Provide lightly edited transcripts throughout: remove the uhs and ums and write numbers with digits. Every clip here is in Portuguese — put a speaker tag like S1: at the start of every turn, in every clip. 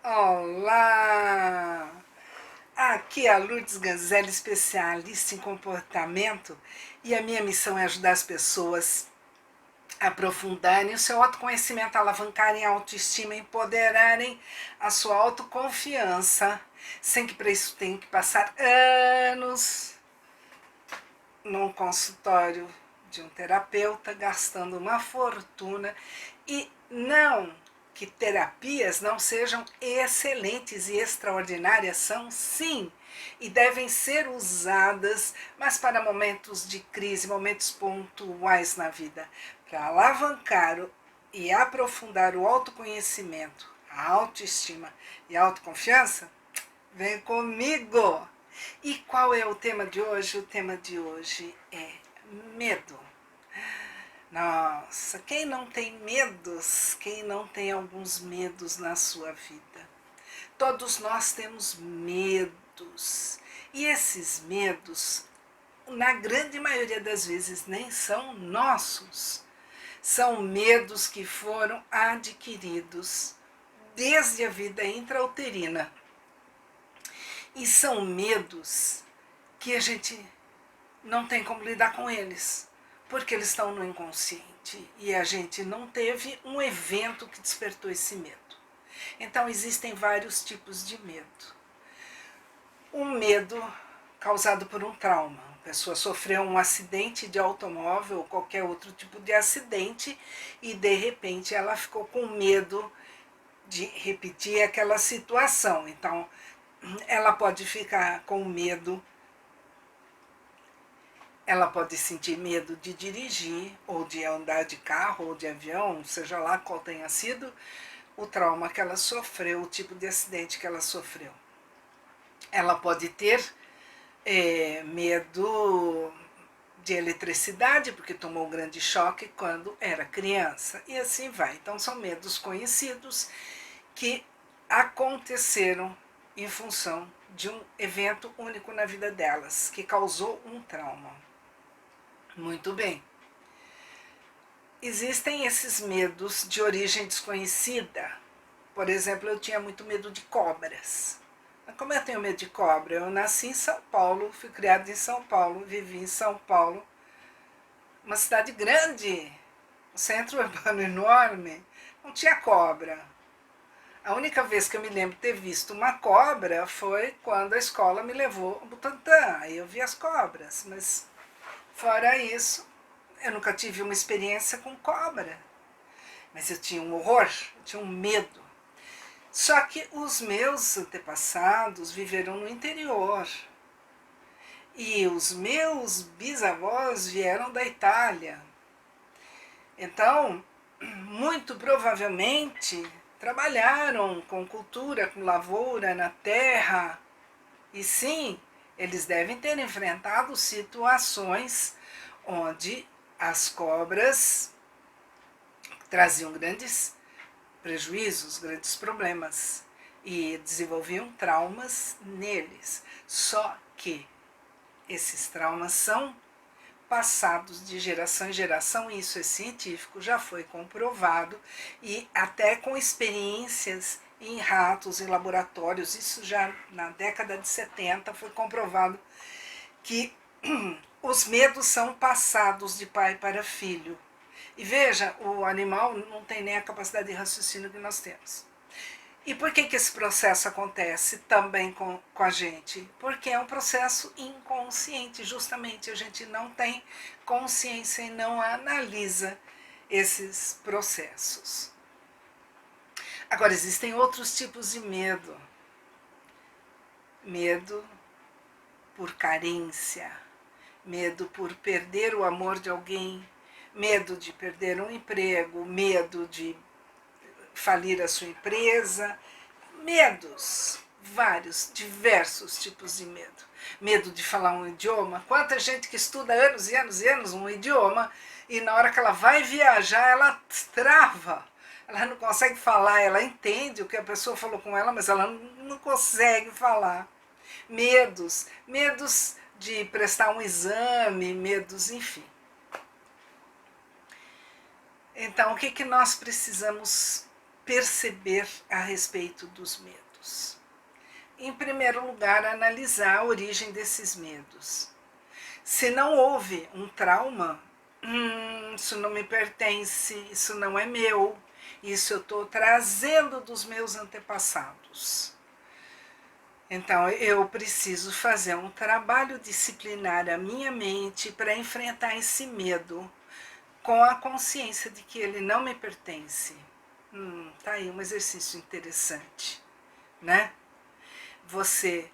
S1: Olá! Aqui é a Lourdes Ganzelli, especialista em comportamento, e a minha missão é ajudar as pessoas a aprofundarem o seu autoconhecimento, alavancarem a autoestima, empoderarem a sua autoconfiança, sem que para isso tenham que passar anos num consultório de um terapeuta, gastando uma fortuna. E não que terapias não sejam excelentes e extraordinárias, são sim, e devem ser usadas, mas para momentos de crise, momentos pontuais na vida, para alavancar e aprofundar o autoconhecimento, a autoestima e a autoconfiança. Vem comigo! E qual é o tema de hoje? O tema de hoje é medo. Nossa, quem não tem medos? Quem não tem alguns medos na sua vida? Todos nós temos medos. E esses medos, na grande maioria das vezes, nem são nossos. São medos que foram adquiridos desde a vida intrauterina. E são medos que a gente não tem como lidar com eles, porque eles estão no inconsciente e a gente não teve um evento que despertou esse medo. Então existem vários tipos de medo. Um medo causado por um trauma. A pessoa sofreu um acidente de automóvel ou qualquer outro tipo de acidente e de repente ela ficou com medo de repetir aquela situação. Então ela pode ficar com medo, ela pode sentir medo de dirigir, ou de andar de carro, ou de avião, seja lá qual tenha sido o trauma que ela sofreu, o tipo de acidente que ela sofreu. Ela pode ter medo de eletricidade, porque tomou um grande choque quando era criança, e assim vai. Então são medos conhecidos que aconteceram em função de um evento único na vida delas, que causou um trauma. Muito bem. Existem esses medos de origem desconhecida. Por exemplo, eu tinha muito medo de cobras. Mas como eu tenho medo de cobra? Eu nasci em São Paulo, fui criada em São Paulo, vivi em São Paulo, uma cidade grande, um centro urbano enorme, não tinha cobra. A única vez que eu me lembro de ter visto uma cobra foi quando a escola me levou ao Butantã. Aí eu vi as cobras, mas fora isso, eu nunca tive uma experiência com cobra. Mas eu tinha um horror, eu tinha um medo. Só que os meus antepassados viveram no interior. E os meus bisavós vieram da Itália. Então, muito provavelmente, trabalharam com cultura, com lavoura na terra. E sim, eles devem ter enfrentado situações onde as cobras traziam grandes prejuízos, grandes problemas e desenvolviam traumas neles. Só que esses traumas são passados de geração em geração, e isso é científico, já foi comprovado, e até com experiências em ratos, em laboratórios, isso já na década de 70 foi comprovado que os medos são passados de pai para filho. E veja, o animal não tem nem a capacidade de raciocínio que nós temos. E por que esse processo acontece também com a gente? Porque é um processo inconsciente, justamente a gente não tem consciência e não analisa esses processos. Agora, existem outros tipos de medo. Medo por carência, medo por perder o amor de alguém, medo de perder um emprego, medo de falir a sua empresa, medos, vários, diversos tipos de medo. Medo de falar um idioma. Quanta gente que estuda anos e anos e anos um idioma e na hora que ela vai viajar ela trava. Ela não consegue falar, ela entende o que a pessoa falou com ela, mas ela não consegue falar. Medos de prestar um exame, medos, enfim. Então, o que nós precisamos perceber a respeito dos medos? Em primeiro lugar, analisar a origem desses medos. Se não houve um trauma, isso não me pertence, isso não é meu, isso eu estou trazendo dos meus antepassados. Então eu preciso fazer um trabalho disciplinar a minha mente para enfrentar esse medo com a consciência de que ele não me pertence. Tá aí um exercício interessante, né? Você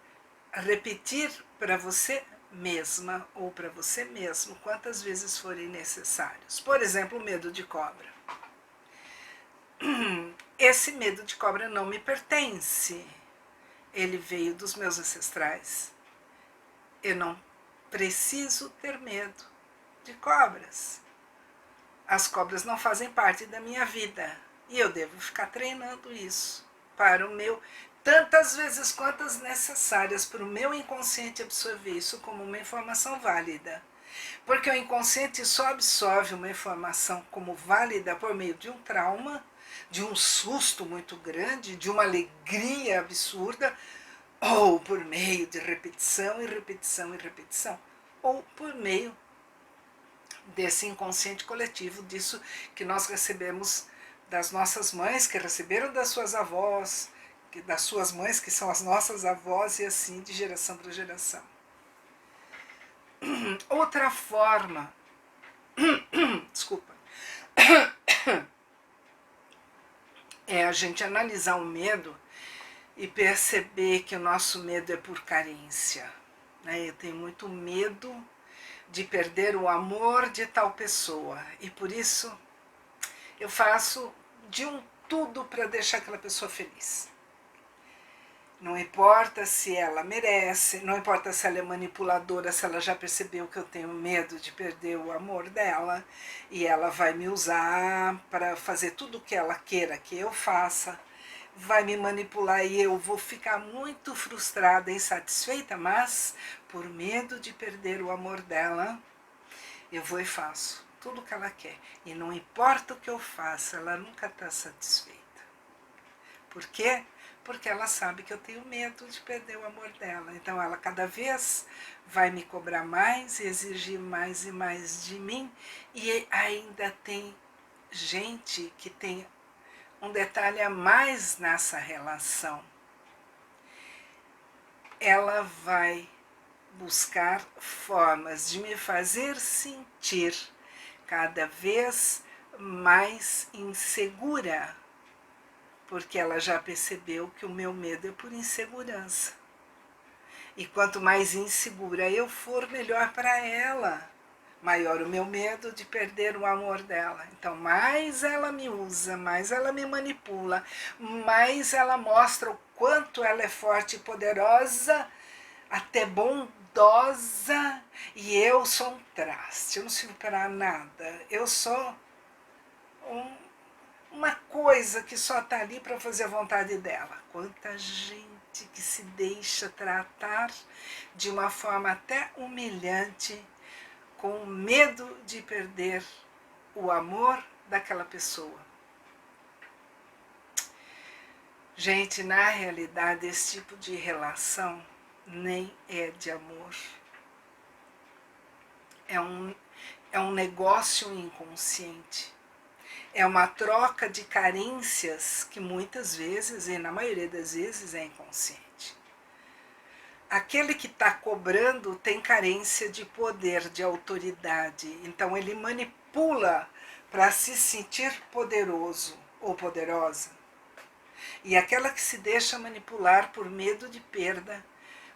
S1: repetir para você mesma ou para você mesmo quantas vezes forem necessários. Por exemplo, o medo de cobra. Esse medo de cobra não me pertence. Ele veio dos meus ancestrais. Eu não preciso ter medo de cobras. As cobras não fazem parte da minha vida. E eu devo ficar treinando isso para o meu, tantas vezes quantas necessárias para o meu inconsciente absorver isso como uma informação válida. Porque o inconsciente só absorve uma informação como válida por meio de um trauma, de um susto muito grande, de uma alegria absurda, ou por meio de repetição e repetição e repetição, ou por meio desse inconsciente coletivo, disso que nós recebemos das nossas mães, que receberam das suas avós, das suas mães, que são as nossas avós, e assim de geração para geração. Outra forma, desculpa, é a gente analisar o medo e perceber que o nosso medo é por carência. Eu tenho muito medo de perder o amor de tal pessoa e por isso eu faço de tudo para deixar aquela pessoa feliz. Não importa se ela merece, não importa se ela é manipuladora, se ela já percebeu que eu tenho medo de perder o amor dela e ela vai me usar para fazer tudo o que ela queira que eu faça, vai me manipular e eu vou ficar muito frustrada e insatisfeita, mas por medo de perder o amor dela, eu vou e faço tudo o que ela quer. E não importa o que eu faça, ela nunca está satisfeita. Por quê? Porque ela sabe que eu tenho medo de perder o amor dela. Então ela cada vez vai me cobrar mais e exigir mais e mais de mim. E ainda tem gente que tem um detalhe a mais nessa relação. Ela vai buscar formas de me fazer sentir cada vez mais insegura, porque ela já percebeu que o meu medo é por insegurança. E quanto mais insegura eu for, melhor para ela. Maior o meu medo de perder o amor dela. Então, mais ela me usa, mais ela me manipula, mais ela mostra o quanto ela é forte e poderosa, até bondosa, e eu sou um traste, eu não sirvo para nada. Eu sou uma coisa que só está ali para fazer a vontade dela. Quanta gente que se deixa tratar de uma forma até humilhante, com medo de perder o amor daquela pessoa. Gente, na realidade, esse tipo de relação nem é de amor. É um negócio inconsciente. É uma troca de carências que muitas vezes, e na maioria das vezes, é inconsciente. Aquele que está cobrando tem carência de poder, de autoridade. Então ele manipula para se sentir poderoso ou poderosa. E aquela que se deixa manipular por medo de perda,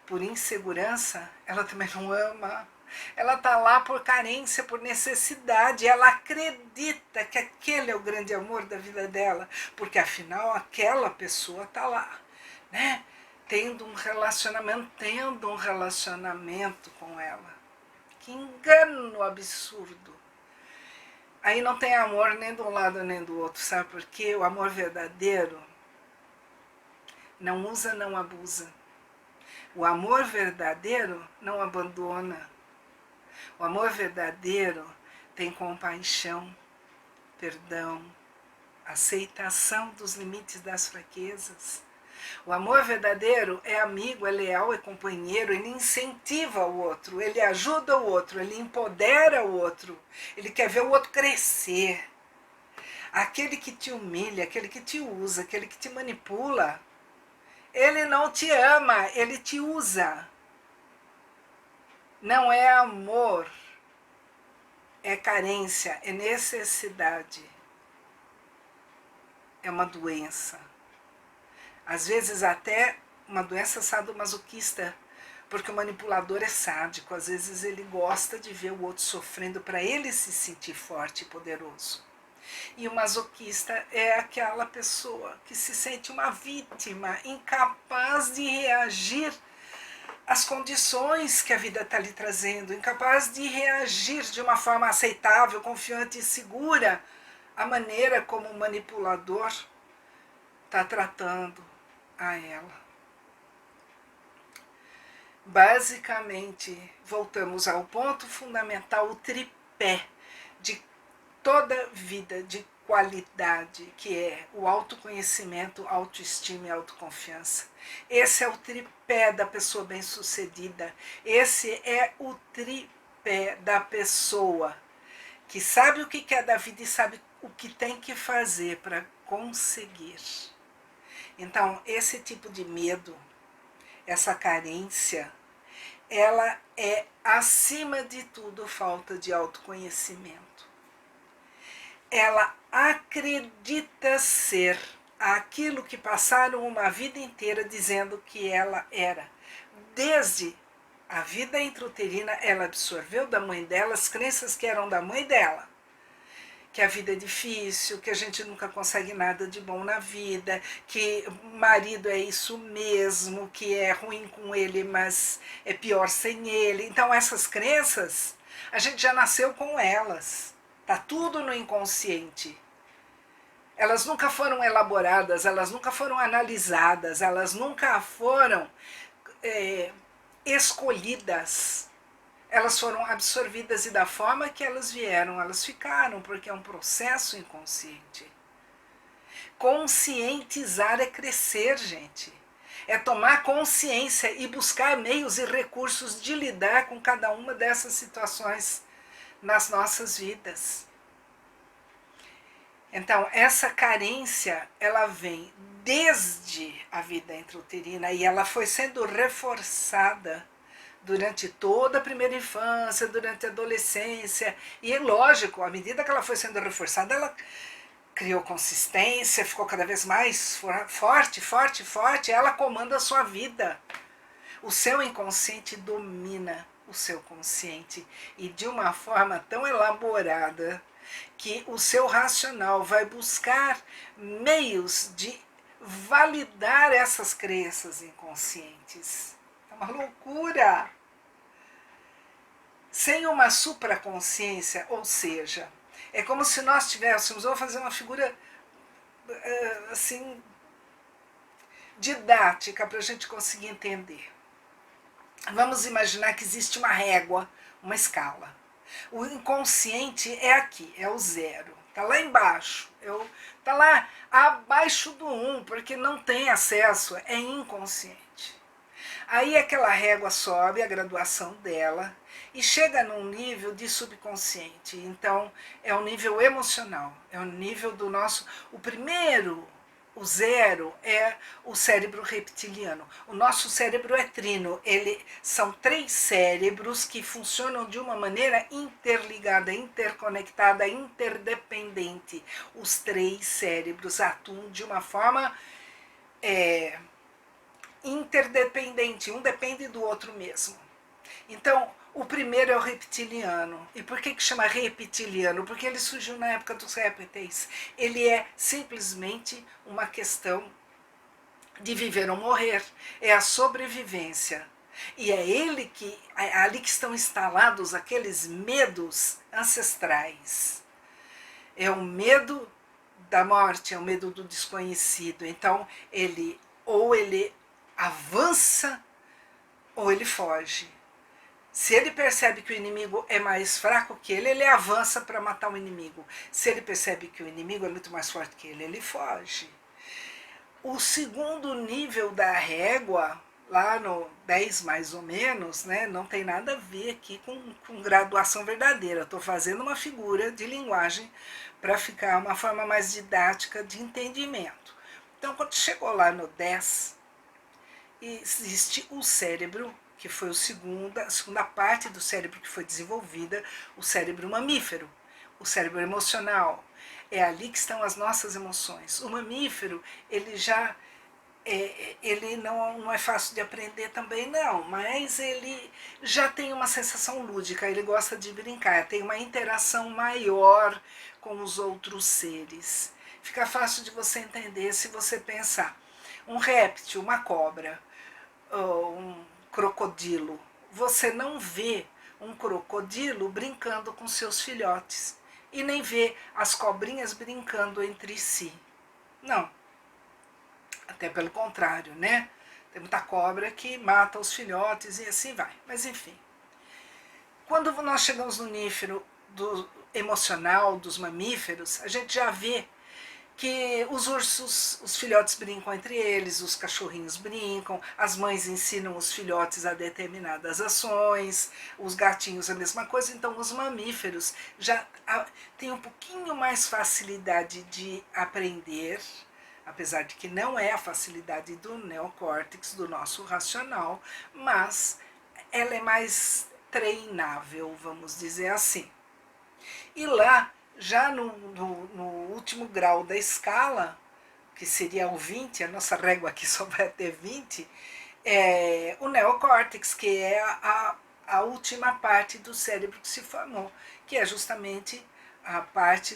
S1: por insegurança, ela também não ama. Ela está lá por carência, por necessidade. Ela acredita que aquele é o grande amor da vida dela, porque afinal aquela pessoa está lá, né? Tendo um relacionamento com ela. Que engano absurdo. Aí não tem amor nem de um lado nem do outro, sabe por quê? O amor verdadeiro não usa, não abusa. O amor verdadeiro não abandona. O amor verdadeiro tem compaixão, perdão, aceitação dos limites das fraquezas. O amor verdadeiro é amigo, é leal, é companheiro, ele incentiva o outro, ele ajuda o outro, ele empodera o outro, ele quer ver o outro crescer. Aquele que te humilha, aquele que te usa, aquele que te manipula, ele não te ama, ele te usa. Não é amor, é carência, é necessidade, é uma doença. Às vezes até uma doença sadomasoquista, porque o manipulador é sádico, às vezes ele gosta de ver o outro sofrendo para ele se sentir forte e poderoso. E o masoquista é aquela pessoa que se sente uma vítima, incapaz de reagir às condições que a vida está lhe trazendo, incapaz de reagir de uma forma aceitável, confiante e segura à maneira como o manipulador está tratando a ela. Basicamente, voltamos ao ponto fundamental, o tripé de toda vida de qualidade, que é o autoconhecimento, autoestima e autoconfiança. Esse é o tripé da pessoa bem-sucedida. Esse é o tripé da pessoa que sabe o que quer da vida e sabe o que tem que fazer para conseguir. Então, esse tipo de medo, essa carência, ela é, acima de tudo, falta de autoconhecimento. Ela acredita ser aquilo que passaram uma vida inteira dizendo que ela era. Desde a vida intrauterina, ela absorveu da mãe dela as crenças que eram da mãe dela. Que a vida é difícil, que a gente nunca consegue nada de bom na vida, que marido é isso mesmo, que é ruim com ele, mas é pior sem ele. Então essas crenças, a gente já nasceu com elas. Tá tudo no inconsciente. Elas nunca foram elaboradas, elas nunca foram analisadas, elas nunca foram escolhidas. Elas foram absorvidas e da forma que elas vieram, elas ficaram, porque é um processo inconsciente. Conscientizar é crescer, gente. É tomar consciência e buscar meios e recursos de lidar com cada uma dessas situações nas nossas vidas. Então, essa carência, ela vem desde a vida intrauterina e ela foi sendo reforçada durante toda a primeira infância, durante a adolescência. E, lógico, à medida que ela foi sendo reforçada, ela criou consistência, ficou cada vez mais forte, forte, forte. Ela comanda a sua vida. O seu inconsciente domina o seu consciente e de uma forma tão elaborada que o seu racional vai buscar meios de validar essas crenças inconscientes. É uma loucura! Sem uma supraconsciência, ou seja, é como se nós tivéssemos, vou fazer uma figura assim didática para a gente conseguir entender. Vamos imaginar que existe uma régua, uma escala. O inconsciente é aqui, é o zero. Está lá embaixo. Está lá abaixo do 1, porque não tem acesso, é inconsciente. Aí aquela régua sobe, a graduação dela, e chega num nível de subconsciente. Então, é o nível emocional, é o nível do nosso... O primeiro... O zero é o cérebro reptiliano. O nosso cérebro é trino. São 3 cérebros que funcionam de uma maneira interligada, interconectada, interdependente. Os 3 cérebros atuam de uma forma interdependente. Um depende do outro mesmo. Então, o primeiro é o reptiliano. E por que chama reptiliano? Porque ele surgiu na época dos répteis. Ele é simplesmente uma questão de viver ou morrer. É a sobrevivência. E é ali que estão instalados aqueles medos ancestrais. É o medo da morte, é o medo do desconhecido. Então, ou ele avança ou ele foge. Se ele percebe que o inimigo é mais fraco que ele avança para matar o inimigo. Se ele percebe que o inimigo é muito mais forte que ele foge. O segundo nível da régua, lá no 10 mais ou menos, né, não tem nada a ver aqui com graduação verdadeira. Estou fazendo uma figura de linguagem para ficar uma forma mais didática de entendimento. Então, quando chegou lá no 10, existe o cérebro, que foi a segunda parte do cérebro que foi desenvolvida, o cérebro mamífero, o cérebro emocional. É ali que estão as nossas emoções. O mamífero, ele já ele não é fácil de aprender também não, mas ele já tem uma sensação lúdica, ele gosta de brincar, tem uma interação maior com os outros seres. Fica fácil de você entender se você pensar. Um réptil, uma cobra, um crocodilo. Você não vê um crocodilo brincando com seus filhotes e nem vê as cobrinhas brincando entre si. Não. Até pelo contrário, né? Tem muita cobra que mata os filhotes e assim vai. Mas enfim. Quando nós chegamos no nível do emocional dos mamíferos, a gente já vê que os ursos, os filhotes brincam entre eles, os cachorrinhos brincam, as mães ensinam os filhotes a determinadas ações, os gatinhos a mesma coisa, então os mamíferos já têm um pouquinho mais facilidade de aprender, apesar de que não é a facilidade do neocórtex, do nosso racional, mas ela é mais treinável, vamos dizer assim. E lá, já no último grau da escala, que seria o 20, a nossa régua aqui só vai até 20, o neocórtex, que é a última parte do cérebro que se formou, que é justamente a parte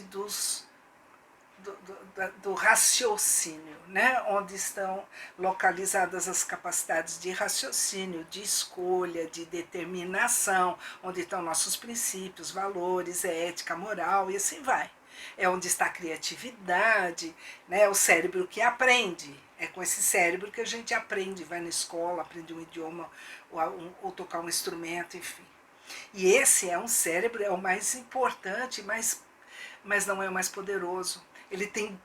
S1: do raciocínio, né? Onde estão localizadas as capacidades de raciocínio, de escolha, de determinação, onde estão nossos princípios, valores, ética, moral e assim vai. É onde está a criatividade, né? O cérebro que aprende. É com esse cérebro que a gente aprende, vai na escola, aprende um idioma ou tocar um instrumento, enfim. E esse é um cérebro, é o mais importante, mas não é o mais poderoso. Ele tem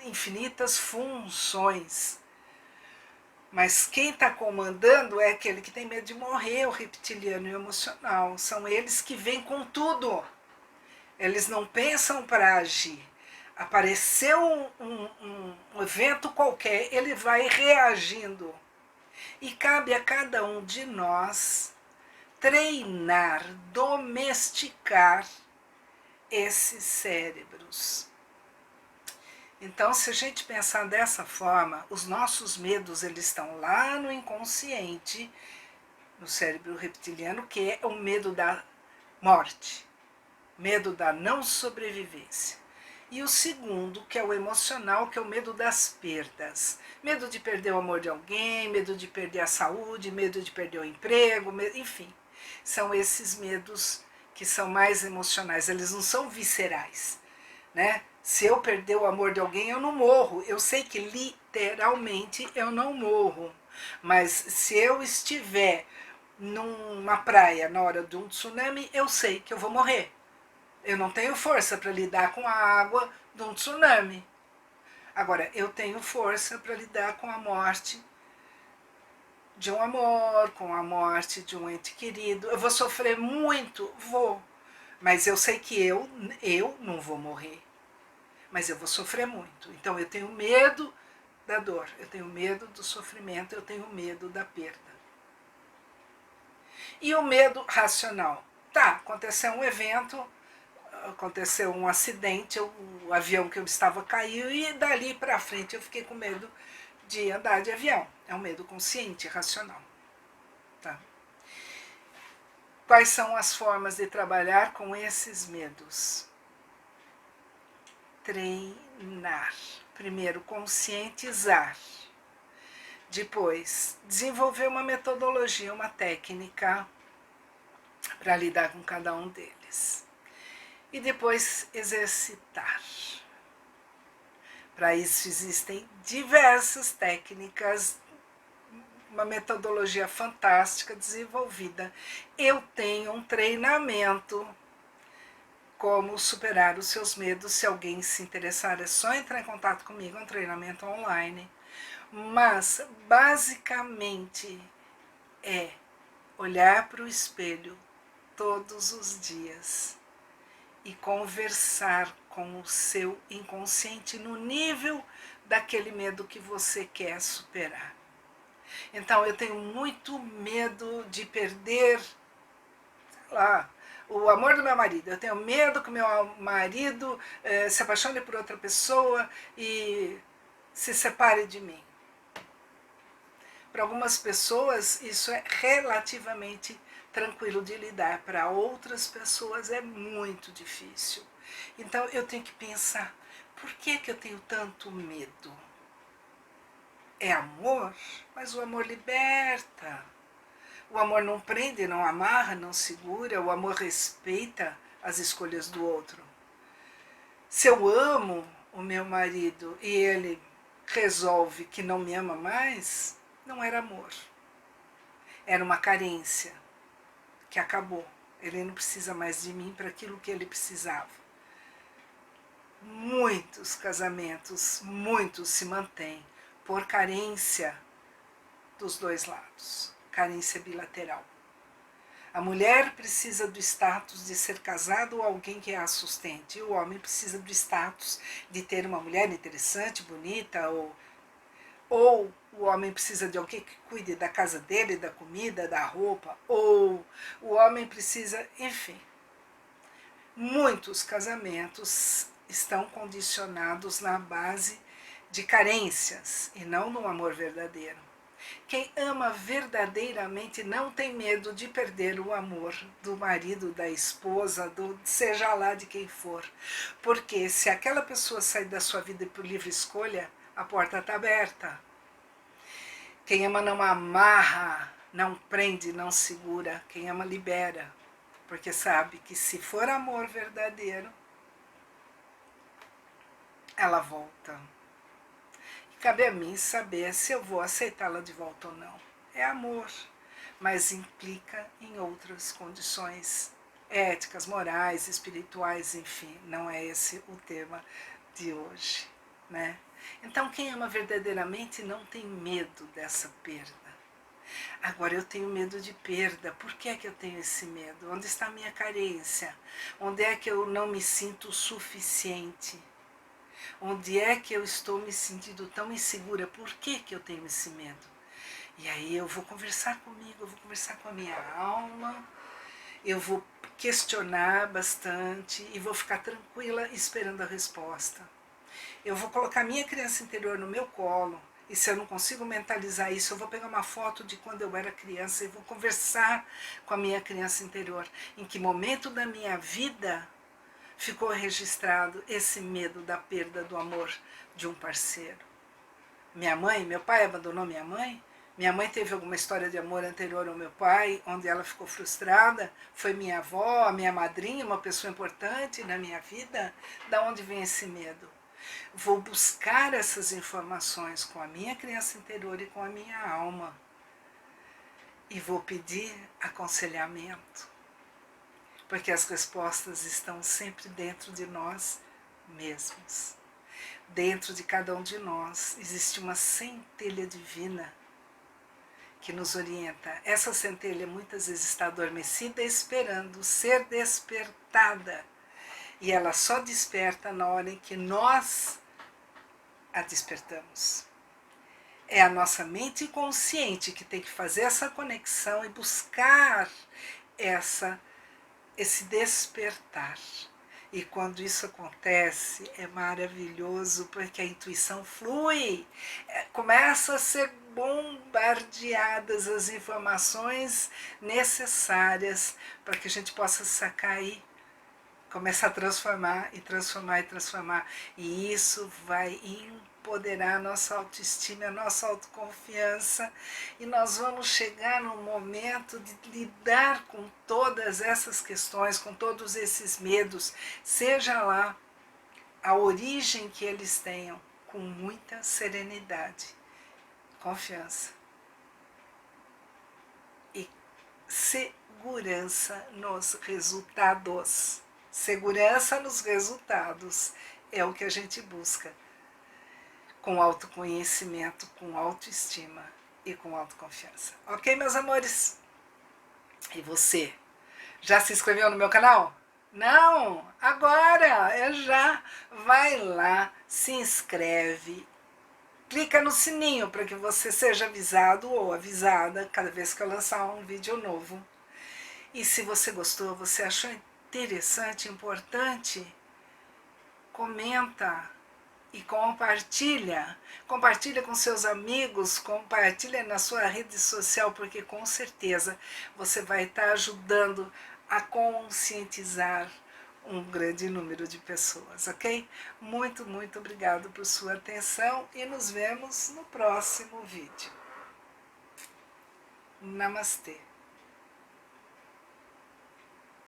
S1: infinitas funções. Mas quem está comandando é aquele que tem medo de morrer, o reptiliano e o emocional. São eles que vêm com tudo. Eles não pensam para agir. Apareceu um evento qualquer, ele vai reagindo. E cabe a cada um de nós treinar, domesticar esses cérebros. Então, se a gente pensar dessa forma, os nossos medos eles estão lá no inconsciente, no cérebro reptiliano, que é o medo da morte, medo da não sobrevivência. E o segundo, que é o emocional, que é o medo das perdas. Medo de perder o amor de alguém, medo de perder a saúde, medo de perder o emprego, enfim. São esses medos que são mais emocionais, eles não são viscerais, né? Se eu perder o amor de alguém, eu não morro. Eu sei que literalmente eu não morro. Mas se eu estiver numa praia na hora de um tsunami, eu sei que eu vou morrer. Eu não tenho força para lidar com a água de um tsunami. Agora, eu tenho força para lidar com a morte de um amor, com a morte de um ente querido. Eu vou sofrer muito? Vou. Mas eu sei que eu não vou morrer. Mas eu vou sofrer muito. Então eu tenho medo da dor, eu tenho medo do sofrimento, eu tenho medo da perda. E o medo racional? Tá, aconteceu um evento, aconteceu um acidente, o avião que eu estava caiu e dali para frente eu fiquei com medo de andar de avião. É um medo consciente, racional. Tá? Quais são as formas de trabalhar com esses medos? Treinar. Primeiro, conscientizar. Depois, desenvolver uma metodologia, uma técnica para lidar com cada um deles. E depois, exercitar. Para isso existem diversas técnicas uma metodologia fantástica desenvolvida. Eu tenho um treinamento como superar os seus medos. Se alguém se interessar, é só entrar em contato comigo, é um treinamento online. Mas, basicamente, é olhar para o espelho todos os dias e conversar com o seu inconsciente no nível daquele medo que você quer superar. Então, eu tenho muito medo de perder, sei lá, o amor do meu marido. Eu tenho medo que o meu marido se apaixone por outra pessoa e se separe de mim. Para algumas pessoas isso é relativamente tranquilo de lidar, para outras pessoas é muito difícil. Então eu tenho que pensar, por que eu tenho tanto medo? É amor? Mas o amor liberta. O amor não prende, não amarra, não segura. O amor respeita as escolhas do outro. Se eu amo o meu marido e ele resolve que não me ama mais, não era amor. Era uma carência que acabou. Ele não precisa mais de mim para aquilo que ele precisava. Muitos casamentos, muitos se mantêm por carência dos dois lados. Carência bilateral. A mulher precisa do status de ser casado ou alguém que a sustente. E o homem precisa do status de ter uma mulher interessante, bonita, ou o homem precisa de alguém que cuide da casa dele, da comida, da roupa, ou o homem precisa, enfim. Muitos casamentos estão condicionados na base de carências e não no amor verdadeiro. Quem ama verdadeiramente não tem medo de perder o amor do marido, da esposa, seja lá de quem for. Porque se aquela pessoa sair da sua vida por livre escolha, a porta está aberta. Quem ama não amarra, não prende, não segura. Quem ama libera. Porque sabe que se for amor verdadeiro, ela volta. E cabe a mim saber se eu vou aceitá-la de volta ou não. É amor, mas implica em outras condições éticas, morais, espirituais, enfim. Não é esse o tema de hoje, né? Então, quem ama verdadeiramente não tem medo dessa perda. Agora, eu tenho medo de perda. Por que é que eu tenho esse medo? Onde está a minha carência? Onde é que eu não me sinto suficiente? Onde é que eu estou me sentindo tão insegura? Por que eu tenho esse medo? E aí eu vou conversar comigo, eu vou conversar com a minha alma, eu vou questionar bastante e vou ficar tranquila esperando a resposta. Eu vou colocar minha criança interior no meu colo, e se eu não consigo mentalizar isso, eu vou pegar uma foto de quando eu era criança e vou conversar com a minha criança interior. Em que momento da minha vida ficou registrado esse medo da perda do amor de um parceiro? Meu pai abandonou minha mãe? Minha mãe teve alguma história de amor anterior ao meu pai, onde ela ficou frustrada? Foi minha avó, a minha madrinha, uma pessoa importante na minha vida? Da onde vem esse medo? Vou buscar essas informações com a minha criança interior e com a minha alma. E vou pedir aconselhamento. Porque as respostas estão sempre dentro de nós mesmos. Dentro de cada um de nós existe uma centelha divina que nos orienta. Essa centelha muitas vezes está adormecida esperando ser despertada. E ela só desperta na hora em que nós a despertamos. É a nossa mente consciente que tem que fazer essa conexão e buscar esse despertar. E quando isso acontece, é maravilhoso, porque a intuição flui, começa a ser bombardeadas as informações necessárias para que a gente possa sacar e começar a transformar e transformar e transformar. E isso vai empoderar a nossa autoestima, a nossa autoconfiança, e nós vamos chegar no momento de lidar com todas essas questões, com todos esses medos, seja lá a origem que eles tenham, com muita serenidade, confiança. segurança nos resultados. Segurança nos resultados é o que a gente busca com autoconhecimento, com autoestima e com autoconfiança. Ok, meus amores? E você? Já se inscreveu no meu canal? Não? Agora! É já! Vai lá, se inscreve, clica no sininho para que você seja avisado ou avisada cada vez que eu lançar um vídeo novo. E se você gostou, você achou interessante, importante, comenta e compartilha. Compartilha com seus amigos, compartilha na sua rede social, porque com certeza você vai estar ajudando a conscientizar um grande número de pessoas, ok? Muito, muito obrigado por sua atenção e nos vemos no próximo vídeo. Namastê.